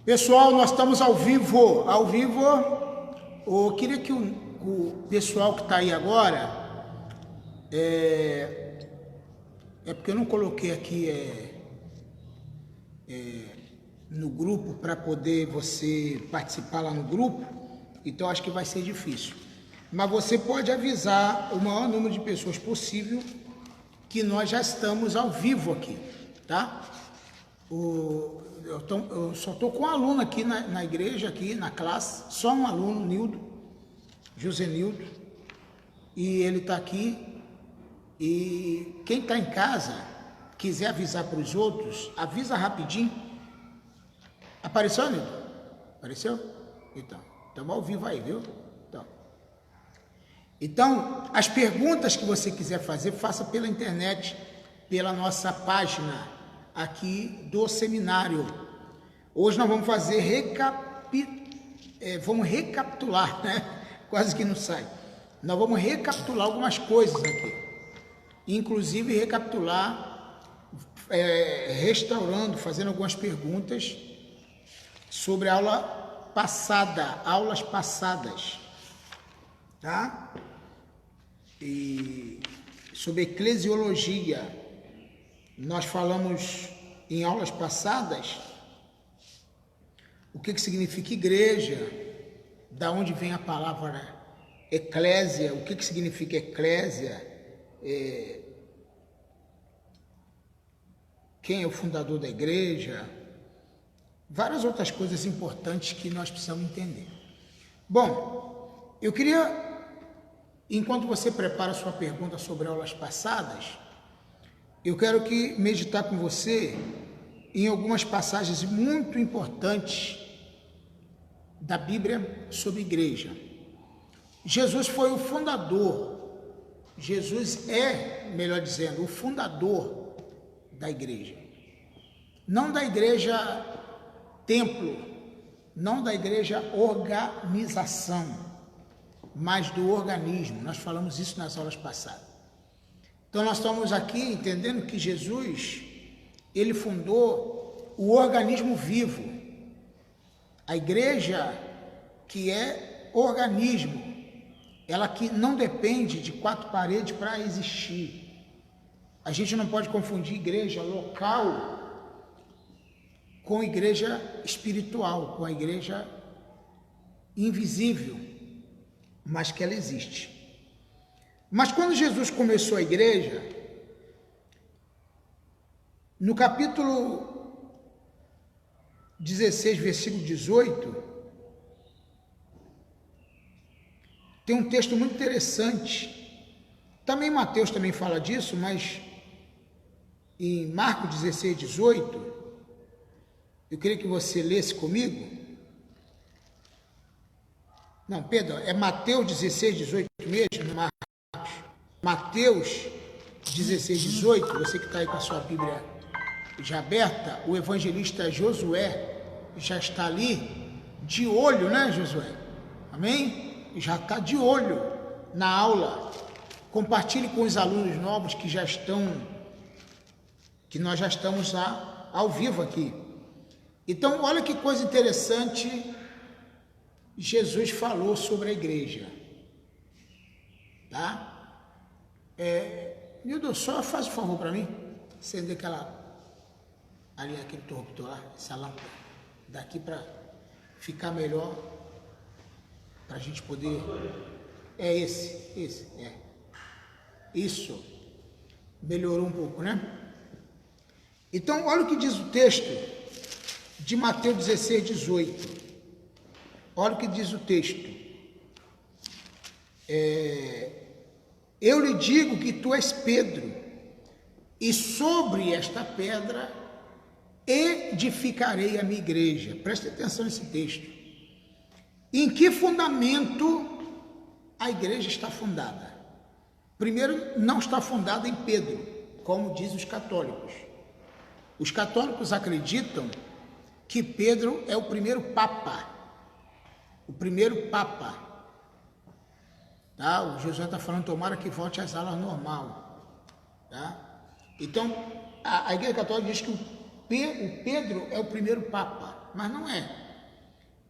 Pessoal, nós estamos ao vivo. Eu queria que o pessoal que está aí agora, é porque eu não coloquei aqui no grupo para poder você participar lá no grupo, então acho que vai ser difícil. Mas você pode avisar o maior número de pessoas possível que nós já estamos ao vivo aqui, tá? Eu só estou com um aluno aqui na igreja, aqui na classe, só um aluno, Nildo, José Nildo, e ele está aqui. E quem está em casa, quiser avisar para os outros, avisa rapidinho. Apareceu, Nildo? Apareceu? Então, estamos ao vivo aí, viu? Então, as perguntas que você quiser fazer, faça pela internet, pela nossa página aqui do seminário. Hoje nós vamos fazer vamos recapitular, né? Quase que não sai. Nós vamos recapitular algumas coisas aqui. Inclusive recapitular, restaurando, fazendo algumas perguntas sobre a aula passada, aulas passadas, tá? E sobre eclesiologia, nós falamos em aulas passadas o que significa igreja, da onde vem a palavra eclésia, o que significa eclésia, quem é o fundador da igreja, várias outras coisas importantes que nós precisamos entender. Bom, eu queria, enquanto você prepara a sua pergunta sobre aulas passadas, eu quero meditar com você em algumas passagens muito importantes da Bíblia sobre igreja. Jesus foi o fundador, Jesus é, melhor dizendo, o fundador da igreja. Não da igreja templo, não da igreja organização, mas do organismo. Nós falamos isso nas aulas passadas. Então nós estamos aqui entendendo que Jesus, ele fundou o organismo vivo. A igreja que é organismo, ela que não depende de quatro paredes para existir. A gente não pode confundir igreja local com igreja espiritual, com a igreja invisível, mas que ela existe. Mas quando Jesus começou a igreja, no capítulo 16, versículo 18, tem um texto muito interessante. Também Mateus também fala disso, mas em Marcos 16, 18, eu queria que você lesse comigo. Não, perdão, é Mateus 16, 18 mesmo, Marcos. Mateus 16, 18, você que está aí com a sua Bíblia já aberta, o evangelista Josué já está ali de olho, né, Josué? Amém? Já está de olho na aula. Compartilhe com os alunos novos que nós já estamos ao vivo aqui. Então, olha que coisa interessante Jesus falou sobre a igreja. Tá? Nildo, só faz um favor para mim. Acender aquele interruptor lá, essa lâmpada. Daqui para ficar melhor. Para a gente poder... Esse. Isso. Melhorou um pouco, né? Então, olha o que diz o texto de Mateus 16, 18. Olha o que diz o texto. Eu lhe digo que tu és Pedro, e sobre esta pedra edificarei a minha igreja. Preste atenção nesse texto. Em que fundamento a igreja está fundada? Primeiro, não está fundada em Pedro, como dizem os católicos. Os católicos acreditam que Pedro é o primeiro papa. Tá? O Josué está falando, tomara que volte às aulas normal. Tá? Então, a igreja católica diz que o Pedro é o primeiro papa. mas não é.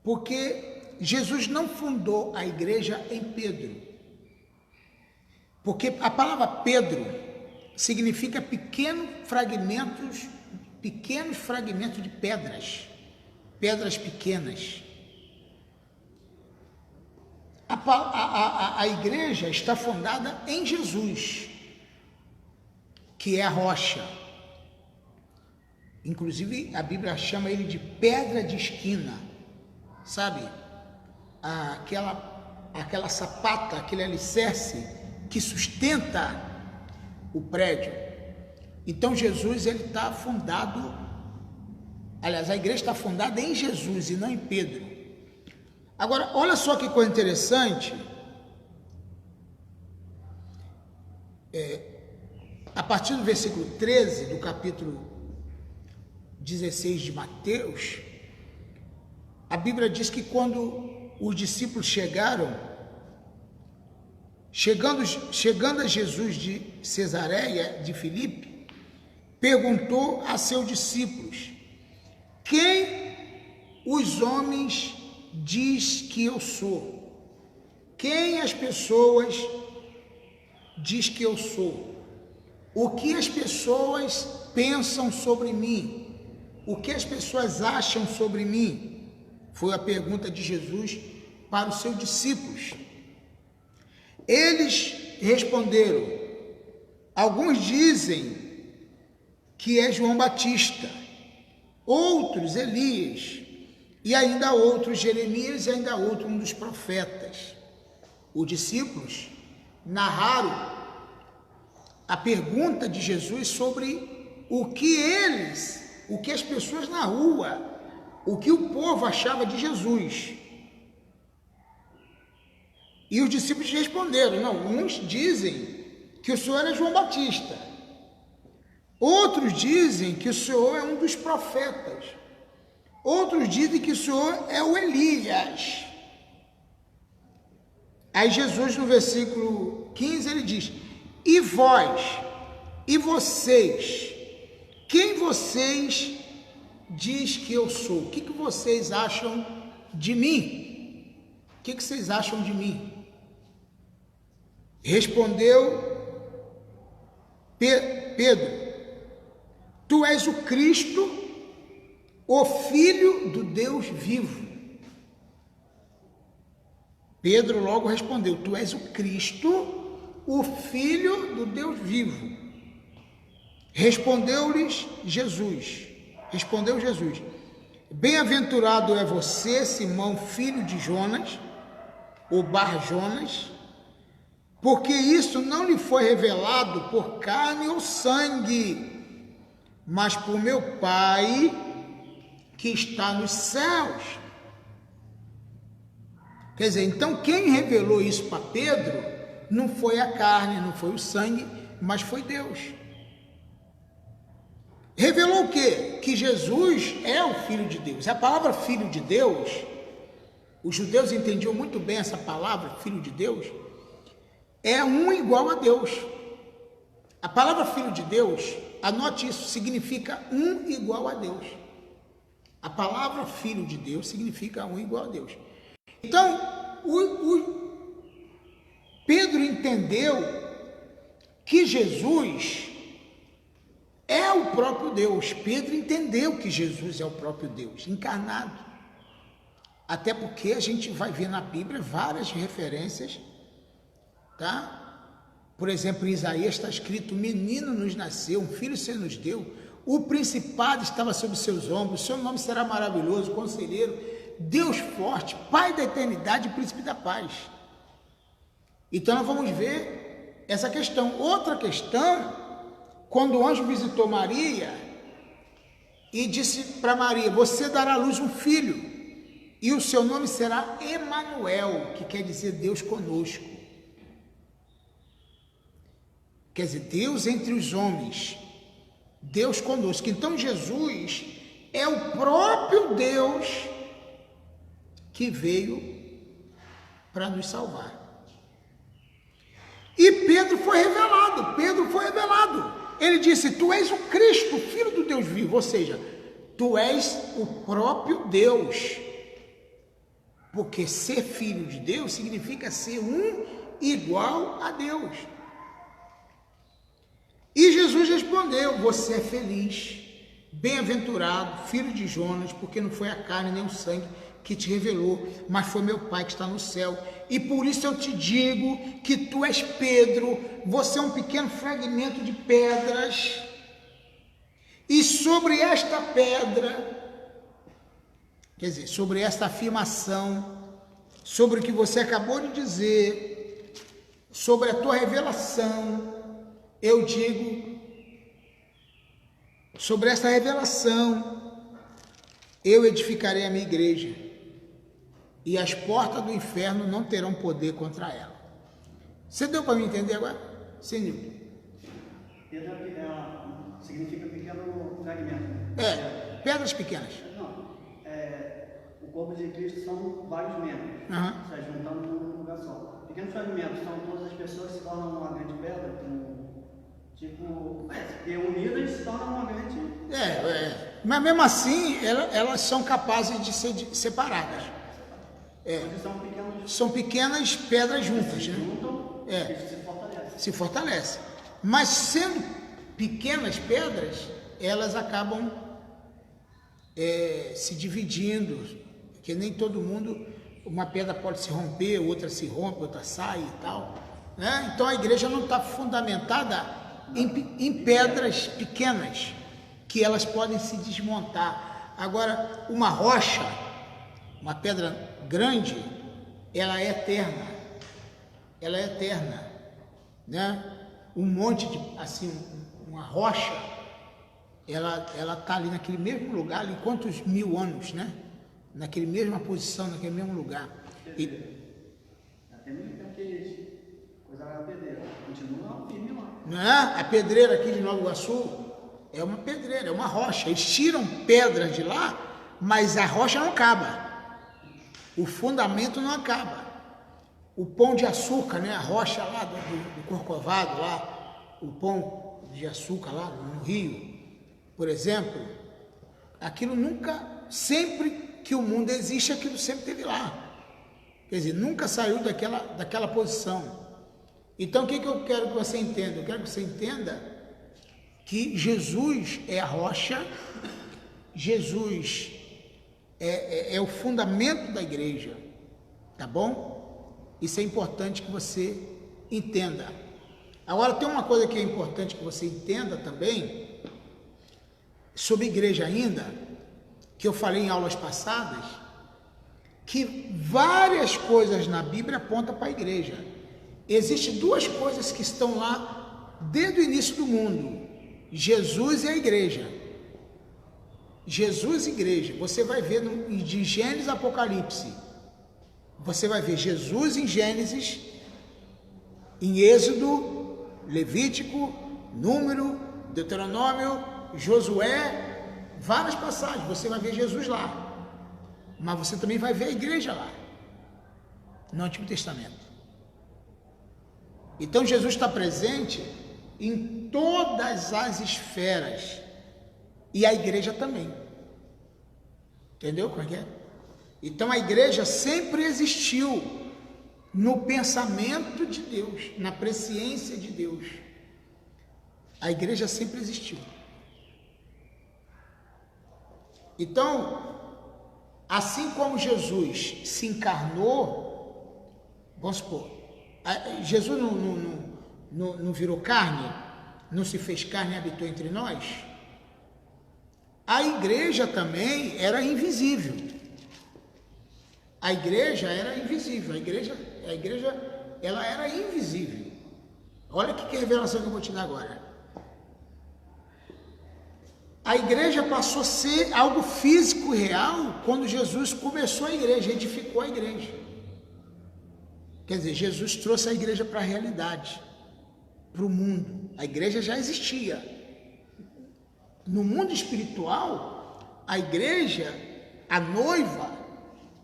Porque Jesus não fundou a igreja em Pedro. Porque a palavra Pedro significa pequenos fragmentos de pedras pequenas. A igreja está fundada em Jesus, que é a rocha. Inclusive a Bíblia chama ele de pedra de esquina, sabe? Aquela sapata, aquele alicerce que sustenta o prédio. Então Jesus, ele está fundado, aliás, a igreja está fundada em Jesus e não em Pedro. Agora, olha só que coisa interessante, a partir do versículo 13 do capítulo 16 de Mateus, a Bíblia diz que quando os discípulos chegando a Jesus de Cesareia de Filipe, perguntou a seus discípulos: quem os homens diz que eu sou? Quem as pessoas diz que eu sou? O que as pessoas pensam sobre mim? O que as pessoas acham sobre mim? Foi a pergunta de Jesus para os seus discípulos. Eles responderam: alguns dizem que é João Batista, outros Elias, e ainda outros Jeremias, e ainda outro um dos profetas. Os discípulos narraram a pergunta de Jesus sobre o que as pessoas na rua, o que o povo achava de Jesus. E os discípulos responderam: não, uns dizem que o Senhor é João Batista, outros dizem que o Senhor é um dos profetas, outros dizem que o Senhor é o Elias. Aí Jesus, no versículo 15, ele diz: e vós, e vocês, quem vocês diz que eu sou? O que vocês acham de mim? O que vocês acham de mim? Respondeu Pedro: tu és o Cristo, o Filho do Deus vivo. Pedro logo respondeu: tu és o Cristo, o Filho do Deus vivo. Respondeu Jesus: bem-aventurado é você, Simão, filho de Jonas, ou Bar-Jonas, porque isso não lhe foi revelado por carne ou sangue, mas por meu Pai que está nos céus. Quer dizer, então quem revelou isso para Pedro não foi a carne, não foi o sangue, mas foi Deus. Revelou o quê? Que Jesus é o Filho de Deus. A palavra Filho de Deus, os judeus entendiam muito bem essa palavra, Filho de Deus, é um igual a Deus. A palavra Filho de Deus, anote isso, significa um igual a Deus. A palavra Filho de Deus significa um igual a Deus. Então, Pedro entendeu que Jesus é o próprio Deus. Pedro entendeu que Jesus é o próprio Deus, encarnado. Até porque a gente vai ver na Bíblia várias referências, tá? Por exemplo, em Isaías está escrito: menino nos nasceu, um filho se nos deu, o principado estava sobre seus ombros, seu nome será maravilhoso, conselheiro, Deus forte, Pai da eternidade e príncipe da paz. Então nós vamos ver essa questão. Outra questão, quando o anjo visitou Maria e disse para Maria: você dará à luz um filho, e o seu nome será Emanuel, que quer dizer Deus conosco. Quer dizer, Deus entre os homens, Deus conosco. Então Jesus é o próprio Deus que veio para nos salvar. E Pedro foi revelado. Ele disse: tu és o Cristo, Filho do Deus vivo. Ou seja, Tu és o próprio Deus. Porque ser filho de Deus significa ser um igual a Deus. E Jesus respondeu: você é feliz, bem-aventurado, filho de Jonas, porque não foi a carne nem o sangue que te revelou, mas foi meu Pai que está no céu. E por isso eu te digo que tu és Pedro, você é um pequeno fragmento de pedras, e sobre esta pedra, quer dizer, sobre esta afirmação, sobre o que você acabou de dizer, sobre a tua revelação, eu digo, sobre esta revelação, eu edificarei a minha igreja, e as portas do inferno não terão poder contra ela. Você deu para me entender agora? Sim, Nilton. Pedra significa pequeno fragmento. Pedras pequenas. Não, o corpo de Cristo são vários membros, se juntando num lugar só. Pequenos fragmentos são todas as pessoas que se tornam uma grande pedra, que unidas se tornam uma grande... Mas mesmo assim, elas são capazes de ser separadas. São pequenas pedras juntas, né? Se fortalece. Mas sendo pequenas pedras, elas acabam se dividindo, porque nem todo mundo, uma pedra pode se romper, outra se rompe, outra sai e tal, né? Então a igreja não está fundamentada em pedras pequenas, que elas podem se desmontar. Agora, uma rocha, uma pedra grande, ela é eterna, né? Um monte de, assim, uma rocha, ela está ali naquele mesmo lugar, ali quantos 1000 anos, né? Naquele mesma posição, naquele mesmo lugar. Até mesmo que coisa era pedreira, continua firme lá. Não é? A pedreira aqui de Nova Iguaçu é uma pedreira, é uma rocha. Eles tiram pedras de lá, mas a rocha não acaba. O fundamento não acaba. O pão de açúcar, né? A rocha lá do Corcovado, lá, o pão de açúcar lá no Rio, por exemplo, aquilo nunca, sempre que o mundo existe, aquilo sempre esteve lá. Quer dizer, nunca saiu daquela posição. Então, o que eu quero que você entenda? Eu quero que você entenda que Jesus é a rocha, Jesus é o fundamento da igreja, tá bom? Isso é importante que você entenda. Agora, tem uma coisa que é importante que você entenda também, sobre igreja ainda, que eu falei em aulas passadas, que várias coisas na Bíblia apontam para a igreja. Existem duas coisas que estão lá desde o início do mundo: Jesus e a igreja. Jesus e igreja. Você vai ver de Gênesis a Apocalipse. Você vai ver Jesus em Gênesis, em Êxodo, Levítico, Número, Deuteronômio, Josué, várias passagens. Você vai ver Jesus lá. Mas você também vai ver a igreja lá, no Antigo Testamento. Então Jesus está presente em todas as esferas, e a igreja também. Entendeu como é que é? Então a igreja sempre existiu no pensamento de Deus, na presciência de Deus. A igreja sempre existiu. Então, assim como Jesus se encarnou, vamos supor, Jesus não virou carne, não se fez carne e habitou entre nós, a igreja também era invisível. A igreja era invisível, a igreja ela era invisível. Olha que revelação que eu vou te dar agora. A igreja passou a ser algo físico e real quando Jesus começou a igreja, edificou a igreja. Quer dizer, Jesus trouxe a igreja para a realidade, para o mundo. A igreja já existia. No mundo espiritual, a igreja, a noiva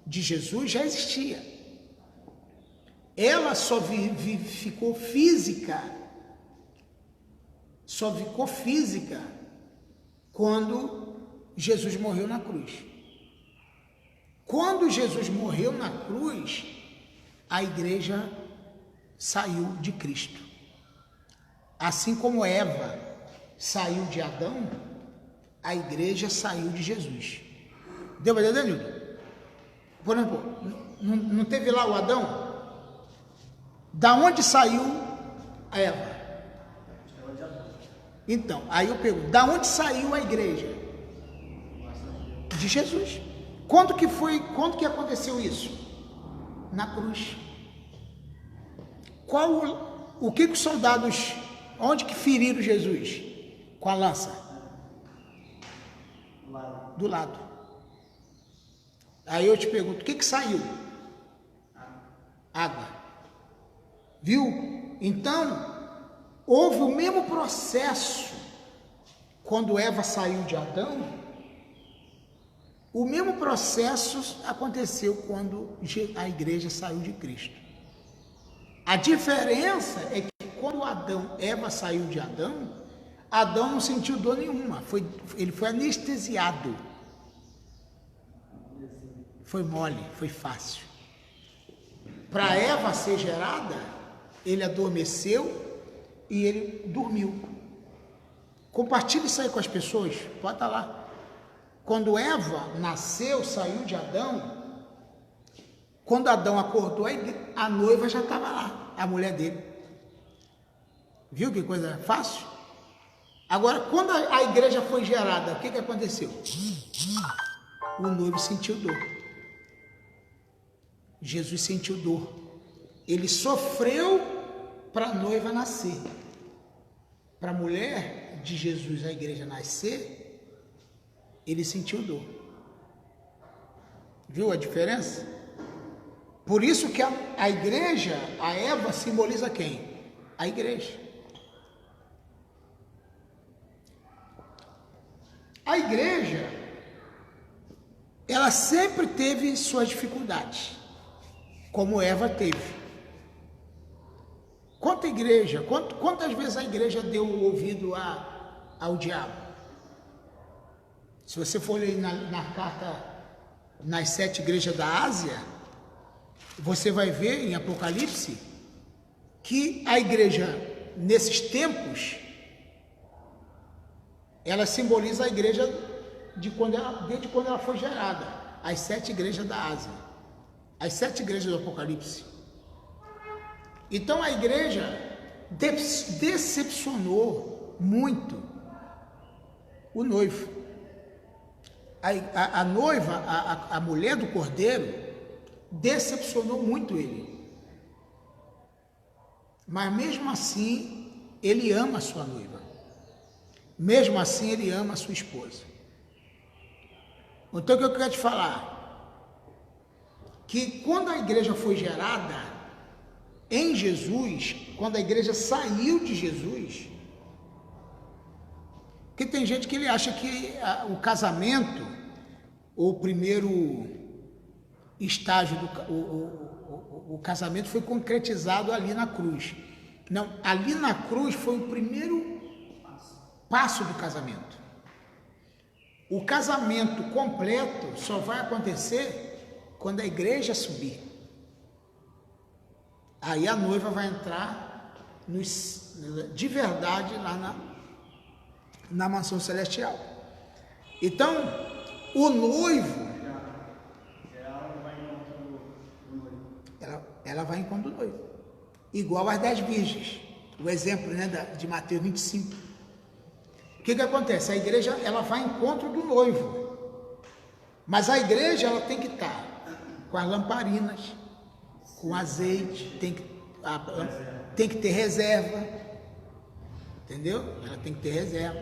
de Jesus já existia. Ela só ficou física quando Jesus morreu na cruz. Quando Jesus morreu na cruz, a igreja saiu de Cristo. Assim como Eva saiu de Adão, a igreja saiu de Jesus. Deu para entender, Nildo? Por exemplo, não teve lá o Adão? Da onde saiu a Eva? Então, aí eu pergunto, da onde saiu a igreja? De Jesus. Quando que aconteceu isso? Na cruz. O que os soldados, onde que feriram Jesus? Com a lança? Do lado. Aí eu te pergunto, o que saiu? Água. Viu? Então, houve o mesmo processo quando Eva saiu de Adão. O mesmo processo aconteceu quando a igreja saiu de Cristo. A diferença é que quando Eva saiu de Adão, Adão não sentiu dor nenhuma, ele foi anestesiado. Foi mole, foi fácil. Para Eva ser gerada, ele adormeceu e ele dormiu. Compartilhe isso aí com as pessoas, bota lá. Quando Eva nasceu, saiu de Adão, quando Adão acordou, a noiva já estava lá, a mulher dele. Viu que coisa fácil? Agora, quando a igreja foi gerada, o que aconteceu? O noivo sentiu dor. Jesus sentiu dor. Ele sofreu para a noiva nascer. Para a mulher de Jesus, a igreja nascer, ele sentiu dor. Viu a diferença? Por isso que a igreja, a Eva, simboliza quem? A igreja. A igreja, ela sempre teve suas dificuldades, como Eva teve. Quantas vezes a igreja deu o ouvido ao diabo? Se você for ler na carta, nas 7 igrejas da Ásia, você vai ver em Apocalipse que a igreja, nesses tempos, ela simboliza a igreja desde quando ela foi gerada, as 7 igrejas da Ásia, as 7 igrejas do Apocalipse. Então a igreja decepcionou muito o noivo. A noiva, a mulher do cordeiro, decepcionou muito ele. Mas mesmo assim, ele ama a sua noiva. Mesmo assim, ele ama a sua esposa. Então, o que eu quero te falar? Que quando a igreja foi gerada em Jesus, quando a igreja saiu de Jesus, porque tem gente que ele acha que o casamento, o primeiro estágio o casamento foi concretizado ali na cruz. Não, ali na cruz foi o primeiro passo do casamento. O casamento completo só vai acontecer quando a igreja subir. Aí a noiva vai entrar de verdade lá na mansão celestial. Então, o noivo, ela vai em encontro do noivo, igual às 10 virgens, o exemplo, né, de Mateus 25. O que acontece? A igreja, ela vai em encontro do noivo, mas a igreja, ela tem que estar com as lamparinas, com azeite, tem que ter reserva, entendeu? Ela tem que ter reserva,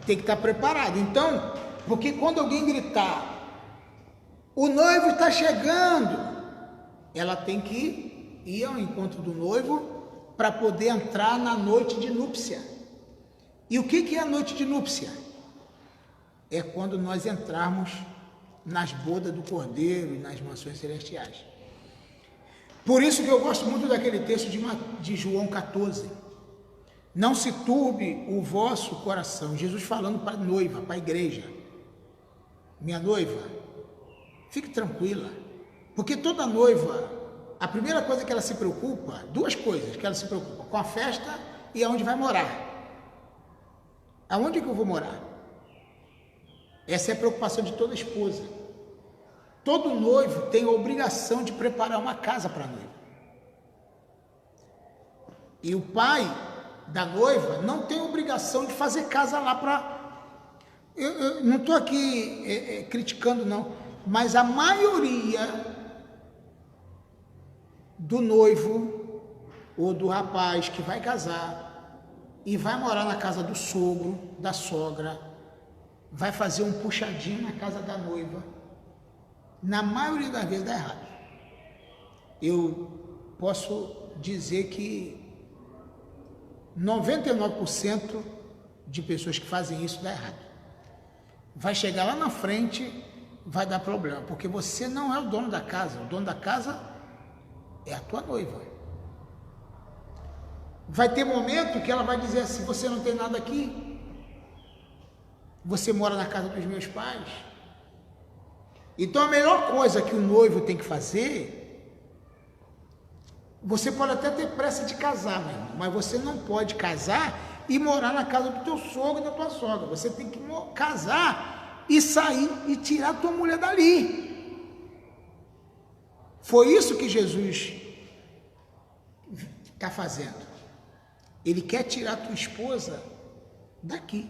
tem que estar preparada. Então, porque quando alguém gritar, o noivo está chegando, ela tem que ir ao encontro do noivo para poder entrar na noite de núpcia. E o que é a noite de núpcia? É quando nós entrarmos nas bodas do Cordeiro e nas mansões celestiais. Por isso que eu gosto muito daquele texto de João 14. Não se turbe o vosso coração. Jesus falando para a noiva, para a igreja. minha noiva, fique tranquila, porque toda noiva, a primeira coisa que ela se preocupa, duas coisas que ela se preocupa, com a festa e aonde vai morar. Aonde que eu vou morar? Essa é a preocupação de toda esposa. Todo noivo tem a obrigação de preparar uma casa para a noiva. E o pai da noiva não tem obrigação de fazer casa lá para... Eu não estou aqui criticando não, mas a maioria do noivo ou do rapaz que vai casar e vai morar na casa do sogro, da sogra, vai fazer um puxadinho na casa da noiva, na maioria das vezes dá errado. Eu posso dizer que 99% de pessoas que fazem isso dá errado. Vai chegar lá na frente, vai dar problema, porque você não é o dono da casa, o dono da casa é a tua noiva. Vai ter momento que ela vai dizer assim, você não tem nada aqui, você mora na casa dos meus pais. Então a melhor coisa que o noivo tem que fazer, você pode até ter pressa de casar, meu irmão, mas você não pode casar e morar na casa do teu sogro e da tua sogra. Você tem que casar e sair e tirar a tua mulher dali. Foi isso que Jesus está fazendo. Ele quer tirar a tua esposa daqui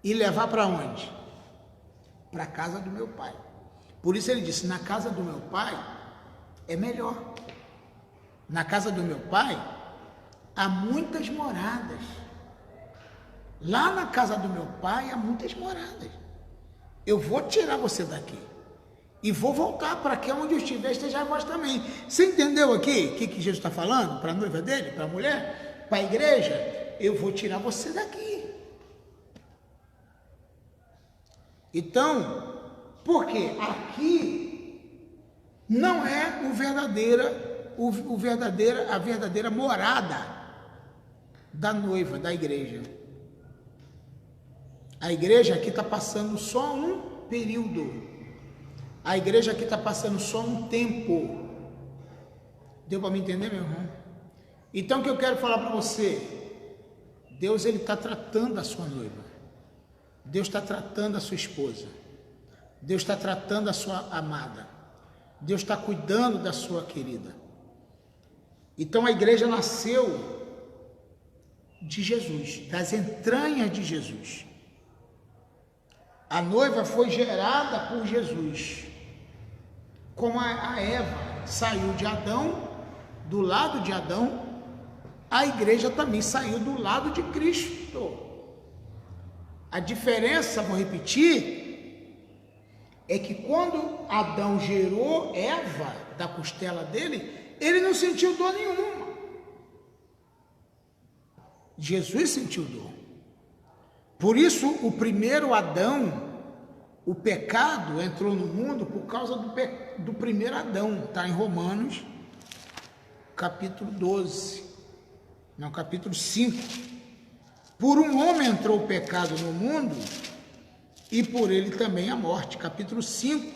e levar para onde? Para a casa do meu pai. Por isso ele disse, na casa do meu pai é melhor. Na casa do meu pai há muitas moradas. Lá na casa do meu pai há muitas moradas. Eu vou tirar você daqui e vou voltar para que onde eu estiver esteja vós também. Você entendeu aqui o que Jesus está falando para a noiva dele, para a mulher, para a igreja? Eu vou tirar você daqui. Então, porque aqui não é a verdadeira morada da noiva, da igreja. A igreja aqui está passando só um período. A igreja aqui está passando só um tempo. Deu para me entender, meu irmão? Então o que eu quero falar para você? Deus, ele está tratando a sua noiva. Deus está tratando a sua esposa. Deus está tratando a sua amada. Deus está cuidando da sua querida. Então a igreja nasceu de Jesus, das entranhas de Jesus. A noiva foi gerada por Jesus. Como a Eva saiu de Adão, do lado de Adão, a igreja também saiu do lado de Cristo. A diferença, vou repetir, é que quando Adão gerou Eva da costela dele, ele não sentiu dor nenhuma. Jesus sentiu dor. Por isso, o primeiro Adão, o pecado entrou no mundo por causa do primeiro Adão. Está em Romanos, capítulo 12, não, capítulo 5. Por um homem entrou o pecado no mundo e por ele também a morte. Capítulo 5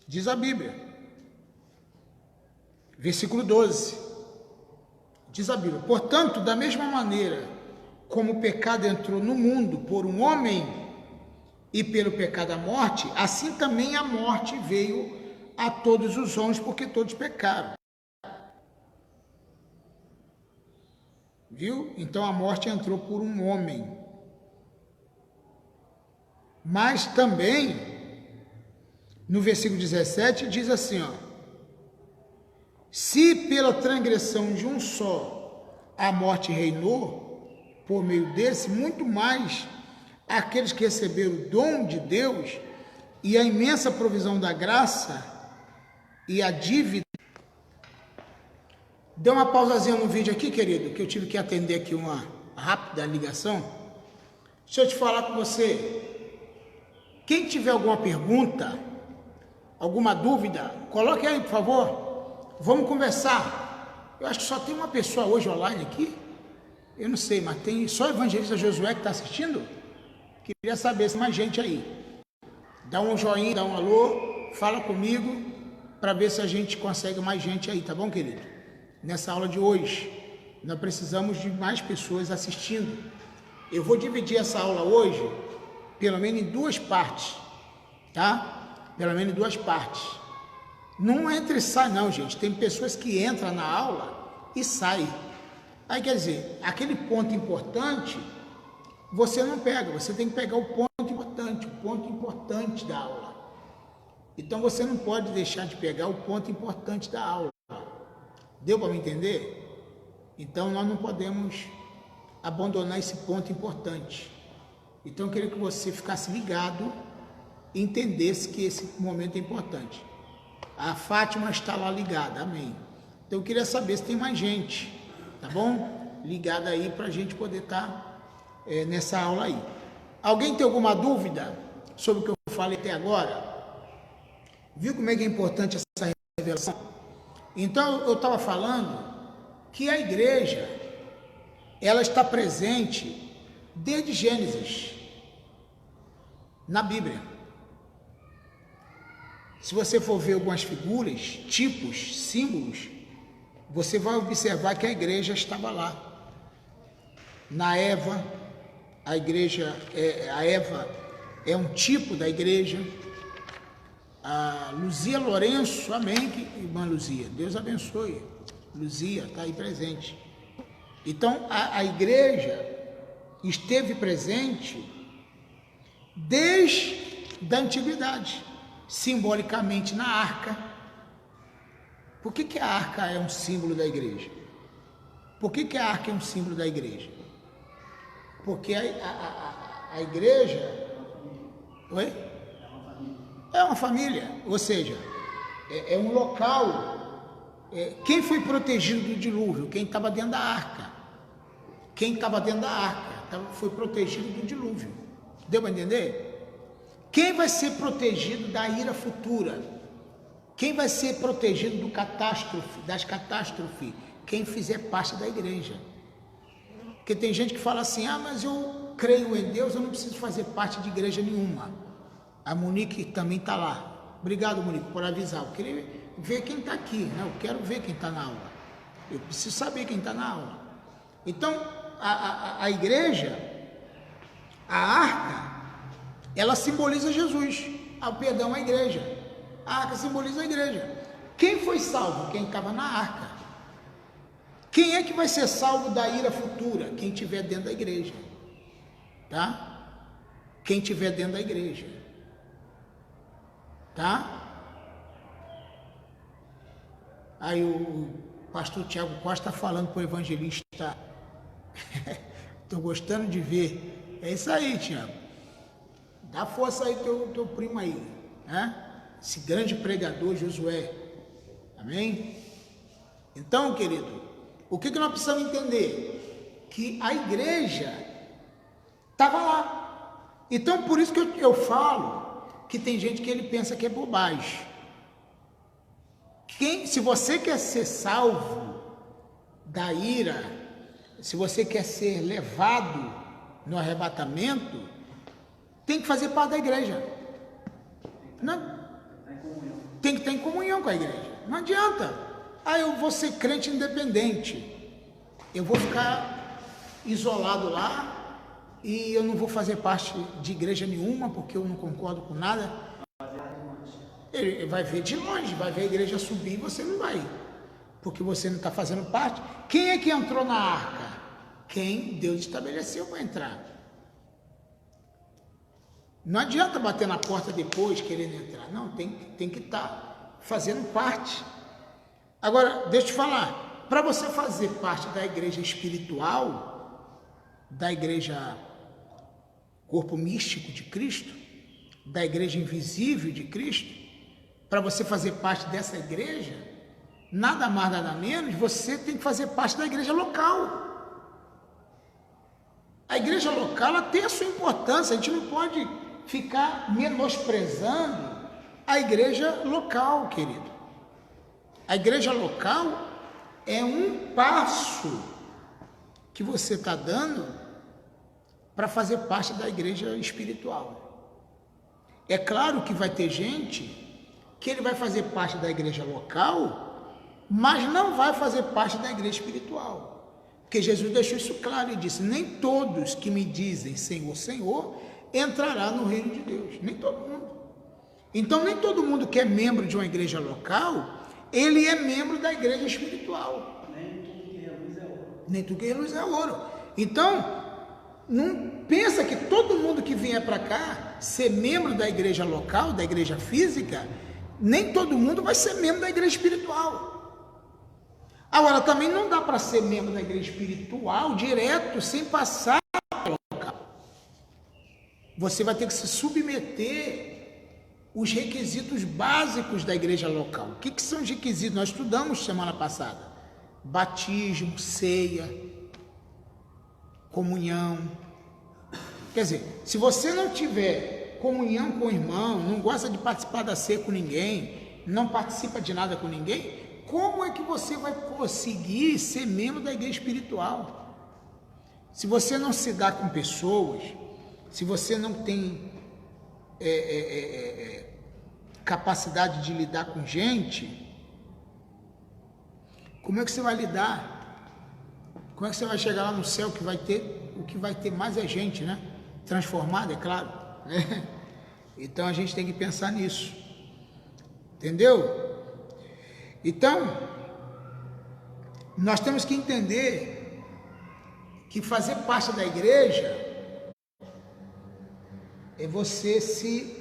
diz a Bíblia, versículo 12. Diz a Bíblia, portanto, da mesma maneira como o pecado entrou no mundo por um homem e pelo pecado a morte, assim também a morte veio a todos os homens, porque todos pecaram. Viu? Então a morte entrou por um homem. Mas também, no versículo 17, diz assim, ó, se pela transgressão de um só a morte reinou, por meio desse, muito mais aqueles que receberam o dom de Deus e a imensa provisão da graça e a dívida. Dê uma pausazinha no vídeo aqui, querido, que eu tive que atender aqui uma rápida ligação. Deixa eu te falar com você. Quem tiver alguma pergunta, alguma dúvida, coloque aí, por favor. Vamos conversar. Eu acho que só tem uma pessoa hoje online aqui. Eu não sei, mas tem só o evangelista Josué que está assistindo? Queria saber se mais gente aí. Dá um joinha, dá um alô, fala comigo para ver se a gente consegue mais gente aí, tá bom, querido? Nessa aula de hoje, nós precisamos de mais pessoas assistindo. Eu vou dividir essa aula hoje, pelo menos em duas partes, tá? Pelo menos em duas partes. Não entra e sai não, gente. Tem pessoas que entram na aula e saem. Aí quer dizer, aquele ponto importante, você não pega, você tem que pegar o ponto importante da aula. Então você não pode deixar de pegar o ponto importante da aula. Deu para me entender? Então nós não podemos abandonar esse ponto importante. Então eu queria que você ficasse ligado e entendesse que esse momento é importante. A Fátima está lá ligada, amém. Então eu queria saber se tem mais gente, tá bom? Ligada aí para a gente poder estar nessa aula aí. Alguém tem alguma dúvida sobre o que eu falei até agora? Viu como é que é importante essa revelação? Então eu estava falando que a igreja, ela está presente desde Gênesis, na Bíblia. Se você for ver algumas figuras, tipos, símbolos, você vai observar que a igreja estava lá. Na Eva, a Eva é um tipo da igreja. A Luzia Lourenço, amém, irmã Luzia, Deus abençoe. Luzia está aí presente. Então, a igreja esteve presente desde a antiguidade, simbolicamente na arca. Por que a arca é um símbolo da igreja? Por que a arca é um símbolo da igreja? Porque a igreja... Oi? É uma família, ou seja, é um local. Quem foi protegido do dilúvio? Quem estava dentro da arca. Quem estava dentro da arca foi protegido do dilúvio. Deu para entender? Quem vai ser protegido da ira futura? Quem vai ser protegido das catástrofes? Quem fizer parte da igreja. Porque tem gente que fala assim, mas eu creio em Deus, eu não preciso fazer parte de igreja nenhuma. A Monique também está lá. Obrigado, Monique, por avisar. Eu queria ver quem está aqui, né? Eu quero ver quem está na aula. Eu preciso saber quem está na aula. Então, a igreja, a arca, ela simboliza Jesus. Perdão, a igreja. A arca simboliza a igreja. Quem foi salvo? Quem estava na arca. Quem é que vai ser salvo da ira futura? Quem estiver dentro da igreja. Tá? Quem estiver dentro da igreja. Tá? Aí o pastor Tiago Costa está falando para o evangelista. Estou gostando de ver. É isso aí, Tiago. Dá força aí teu primo aí, né? Esse grande pregador Josué. Amém? Então, querido, o que nós precisamos entender? Que a igreja estava lá. Então, por isso que eu falo que tem gente que ele pensa que é bobagem. Se você quer ser salvo da ira, se você quer ser levado no arrebatamento, tem que fazer parte da igreja. Não, tem que estar em comunhão com a igreja. Não adianta. Eu vou ser crente independente. Eu vou ficar isolado lá e eu não vou fazer parte de igreja nenhuma porque eu não concordo com nada. Ele vai ver de longe, vai ver a igreja subir e você não vai, porque você não está fazendo parte. Quem é que entrou na arca? Quem Deus estabeleceu para entrar. Não adianta bater na porta depois querendo entrar. Não, tem que estar fazendo parte. Agora, deixa eu te falar, para você fazer parte da igreja espiritual, da igreja corpo místico de Cristo, da igreja invisível de Cristo, para você fazer parte dessa igreja, nada mais, nada menos, você tem que fazer parte da igreja local. A igreja local, ela tem a sua importância, a gente não pode ficar menosprezando a igreja local, querido. A igreja local é um passo que você está dando para fazer parte da igreja espiritual. É claro que vai ter gente que ele vai fazer parte da igreja local, mas não vai fazer parte da igreja espiritual. Porque Jesus deixou isso claro e disse: nem todos que me dizem Senhor, Senhor, entrará no reino de Deus. Nem todo mundo. Então, nem todo mundo que é membro de uma igreja local, ele é membro da igreja espiritual. Nem tudo que reluz é ouro. Nem tudo que reluz é ouro. Então, não pensa que todo mundo que vier para cá ser membro da igreja local, da igreja física, nem todo mundo vai ser membro da igreja espiritual. Agora, também não dá para ser membro da igreja espiritual direto, sem passar pelo local. Você vai ter que se submeter os requisitos básicos da igreja local. O que são os requisitos? Nós estudamos semana passada. Batismo, ceia, comunhão. Quer dizer, se você não tiver comunhão com o irmão, não gosta de participar da ceia com ninguém, não participa de nada com ninguém, como é que você vai conseguir ser membro da igreja espiritual? Se você não se dá com pessoas, se você não tem capacidade de lidar com gente, como é que você vai lidar? Como é que você vai chegar lá no céu que vai ter, o que vai ter mais é gente, né? Transformada, é claro. Né? Então a gente tem que pensar nisso. Entendeu? Então, nós temos que entender que fazer parte da igreja é você se...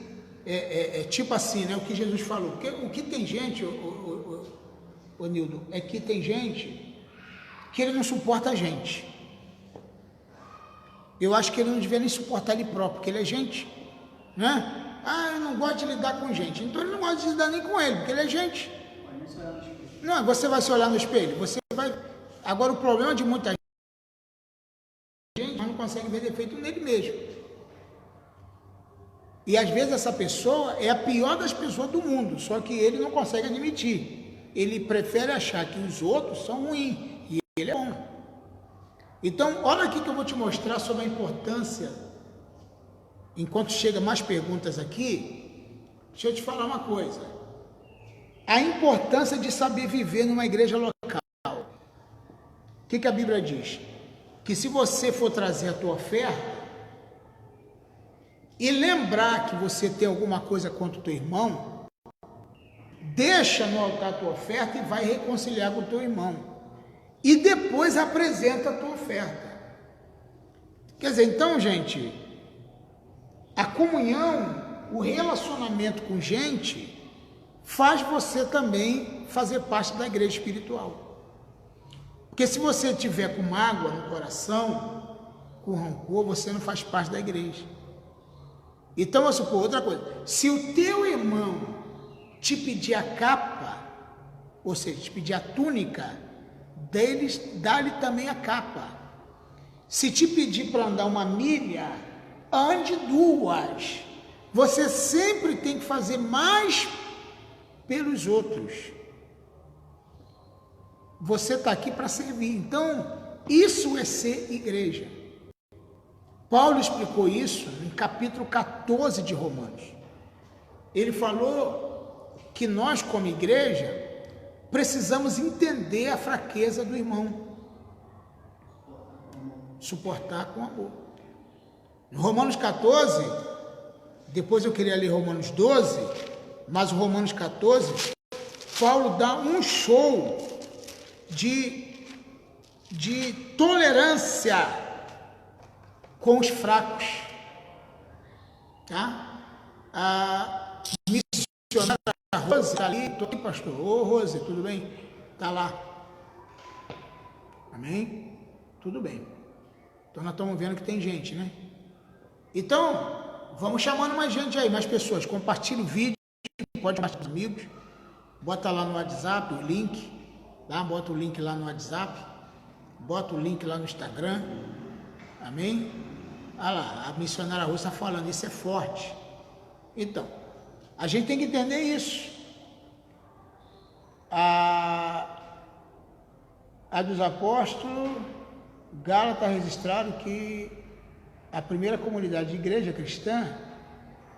tipo assim, né? O que Jesus falou. Porque o que tem gente, ô Nildo, é que tem gente que ele não suporta a gente. Eu acho que ele não devia nem suportar ele próprio, porque ele é gente, né? Ah, eu não gosto de lidar com gente. Então ele não gosta de lidar nem com ele, porque ele é gente. Não, você vai se olhar no espelho. Você vai... Agora, o problema de muita gente, não consegue ver defeito nele mesmo. E às vezes essa pessoa é a pior das pessoas do mundo, só que ele não consegue admitir. Ele prefere achar que os outros são ruins e ele é bom. Então, olha aqui que eu vou te mostrar sobre a importância. Enquanto chega mais perguntas aqui, deixa eu te falar uma coisa. A importância de saber viver numa igreja local. O que a Bíblia diz? Que se você for trazer a tua oferta e lembrar que você tem alguma coisa contra o teu irmão, deixa no altar a tua oferta e vai reconciliar com o teu irmão. E depois apresenta a tua oferta. Quer dizer, então, gente, a comunhão, o relacionamento com gente, faz você também fazer parte da igreja espiritual. Porque se você tiver com mágoa no coração, com rancor, você não faz parte da igreja. Então, vamos supor outra coisa. Se o teu irmão te pedir a capa, ou seja, te pedir a túnica, deles, dá-lhe também a capa. Se te pedir para andar 1 milha, ande 2. Você sempre tem que fazer mais pelos outros. Você está aqui para servir. Então, isso é ser igreja. Paulo explicou isso no capítulo 14 de Romanos. Ele falou que nós, como igreja, precisamos entender a fraqueza do irmão. Suportar com amor. No Romanos 14, depois eu queria ler Romanos 12, mas o Romanos 14, Paulo dá um show de tolerância com os fracos. Tá? A missionária Rose está ali, estou aqui, pastor. Ô, Rose, tudo bem? Está lá. Amém? Tudo bem. Então nós estamos vendo que tem gente, né? Então, vamos chamando mais gente aí, mais pessoas. Compartilha o vídeo, pode chamar os amigos. Bota lá no WhatsApp o link. Tá? Bota o link lá no WhatsApp. Bota o link lá no Instagram. Amém? Olha lá, a missionária Rose está falando, isso é forte. Então, a gente tem que entender isso. A dos apóstolos, Gálatas registraram que a primeira comunidade de igreja cristã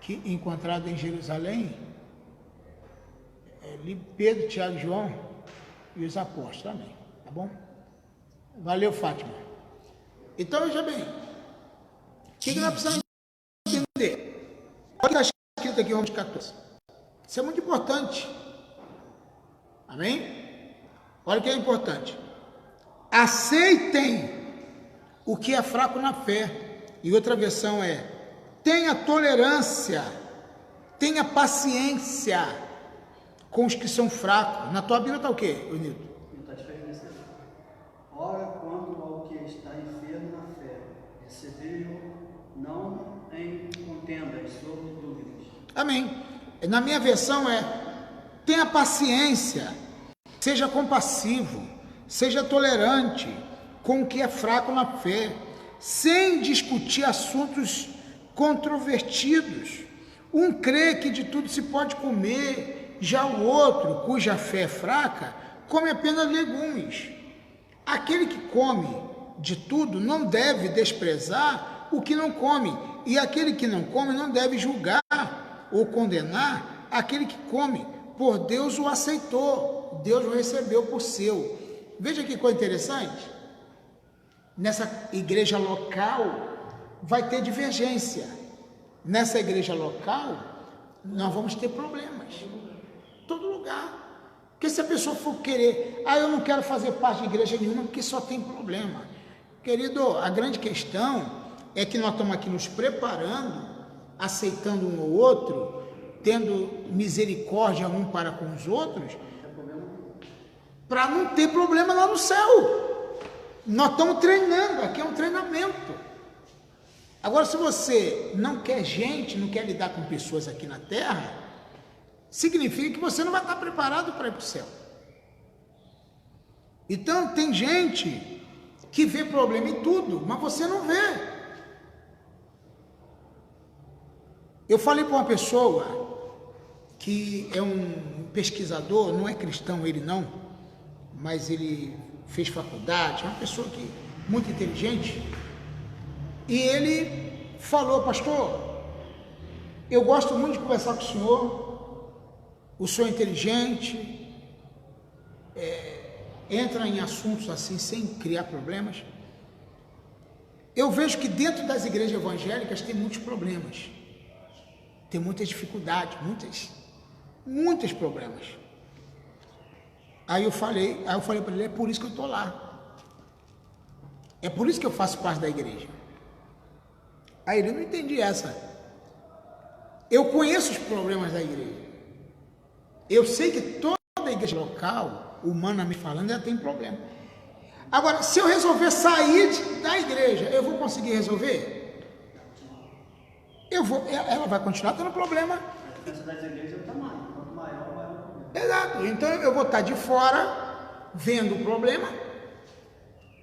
que encontrada em Jerusalém é Pedro, Tiago e João e os apóstolos também, tá bom? Valeu, Fátima. Então, veja bem, o que nós precisamos entender? Olha o que está escrito aqui em Romanos 14. Isso é muito importante. Amém? Olha o que é importante. Aceitem o que é fraco na fé. E outra versão é: tenha tolerância, tenha paciência com os que são fracos. Na tua Bíblia está o quê, Nilton? Está diferenciado. Ora, quanto ao que está enfermo na fé, recebei-o não em contendas sobre dúvidas. Amém. Na minha versão é: tenha paciência, seja compassivo, seja tolerante com o que é fraco na fé, sem discutir assuntos controvertidos. Um crê que de tudo se pode comer, já o outro, cuja fé é fraca, come apenas legumes. Aquele que come de tudo não deve desprezar o que não come, e aquele que não come não deve julgar ou condenar aquele que come, por Deus o aceitou, Deus o recebeu por seu. Veja que coisa interessante. Nessa igreja local vai ter divergência. Nessa igreja local nós vamos ter problemas. Todo lugar. Porque se a pessoa for querer, eu não quero fazer parte de igreja nenhuma porque só tem problema. Querido, a grande questão é que nós estamos aqui nos preparando, aceitando um ou outro, tendo misericórdia um para com os outros, para não ter problema lá no céu. Nós estamos treinando, aqui é um treinamento. Agora, se você não quer gente, não quer lidar com pessoas aqui na terra, significa que você não vai estar preparado para ir para o céu. Então, tem gente que vê problema em tudo, mas você não vê. Eu falei para uma pessoa que é um pesquisador, não é cristão ele não, mas ele fez faculdade, é uma pessoa que muito inteligente, e ele falou: pastor, eu gosto muito de conversar com o senhor é inteligente, entra em assuntos assim sem criar problemas. Eu vejo que dentro das igrejas evangélicas tem muitos problemas, tem muitas dificuldades, muitos problemas. Aí eu falei para ele: é por isso que eu estou lá. É por isso que eu faço parte da igreja. Aí ele: não entendi essa. Eu conheço os problemas da igreja. Eu sei que toda igreja local, humanamente falando, ela tem problema. Agora, se eu resolver sair da igreja, eu vou conseguir resolver? Ela vai continuar tendo problema. A diferença das igrejas é o tamanho. Quanto maior, maior o problema. Exato. Então eu vou estar de fora, vendo o problema,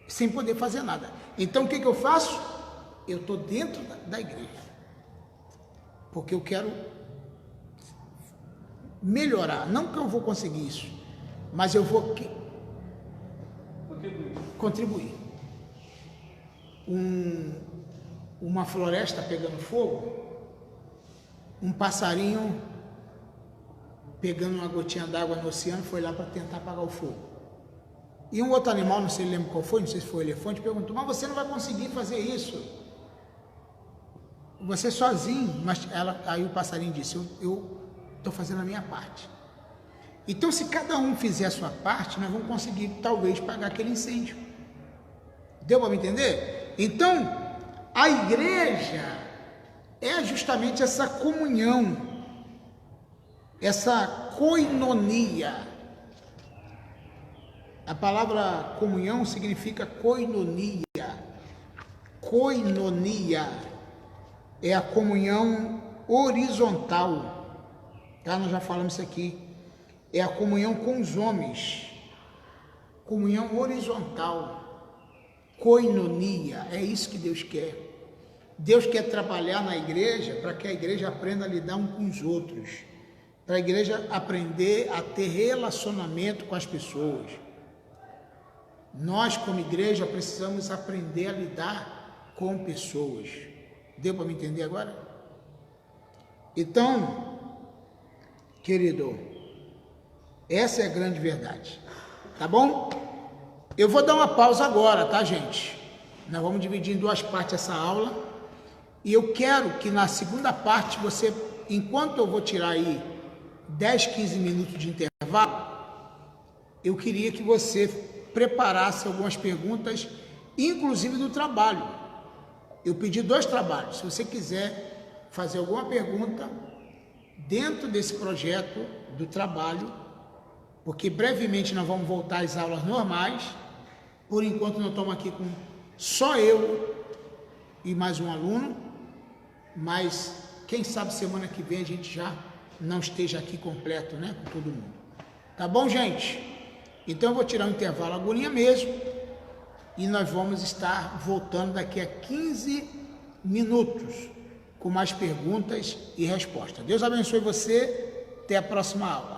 sem poder fazer nada. Então o que eu faço? Eu estou dentro da igreja. Porque eu quero melhorar. Não que eu vou conseguir isso, mas eu vou contribuir. Uma floresta pegando fogo, um passarinho pegando uma gotinha d'água no oceano foi lá para tentar apagar o fogo. E um outro animal, não sei se lembra qual foi, não sei se foi o elefante, perguntou: mas você não vai conseguir fazer isso? Você sozinho? Aí o passarinho disse: eu estou fazendo a minha parte. Então, se cada um fizer a sua parte, nós vamos conseguir talvez apagar aquele incêndio. Deu para me entender? Então, a igreja é justamente essa comunhão, essa koinonia. A palavra comunhão significa koinonia. Koinonia é a comunhão horizontal. Tá? Nós já falamos isso aqui. É a comunhão com os homens. Comunhão horizontal. Koinonia. É isso que Deus quer. Deus quer trabalhar na igreja para que a igreja aprenda a lidar um com os outros. Para a igreja aprender a ter relacionamento com as pessoas. Nós, como igreja, precisamos aprender a lidar com pessoas. Deu para me entender agora? Então, querido, essa é a grande verdade. Tá bom? Eu vou dar uma pausa agora, tá, gente? Nós vamos dividir em duas partes essa aula. E eu quero que na segunda parte você, enquanto eu vou tirar aí 10, 15 minutos de intervalo, eu queria que você preparasse algumas perguntas, inclusive do trabalho. Eu pedi 2 trabalhos. Se você quiser fazer alguma pergunta dentro desse projeto do trabalho, porque brevemente nós vamos voltar às aulas normais. Por enquanto nós estamos aqui com só eu e mais um aluno, mas quem sabe semana que vem a gente já não esteja aqui completo, né, com todo mundo. Tá bom, gente? Então eu vou tirar um intervalo agora mesmo e nós vamos estar voltando daqui a 15 minutos com mais perguntas e respostas. Deus abençoe você. Até a próxima aula.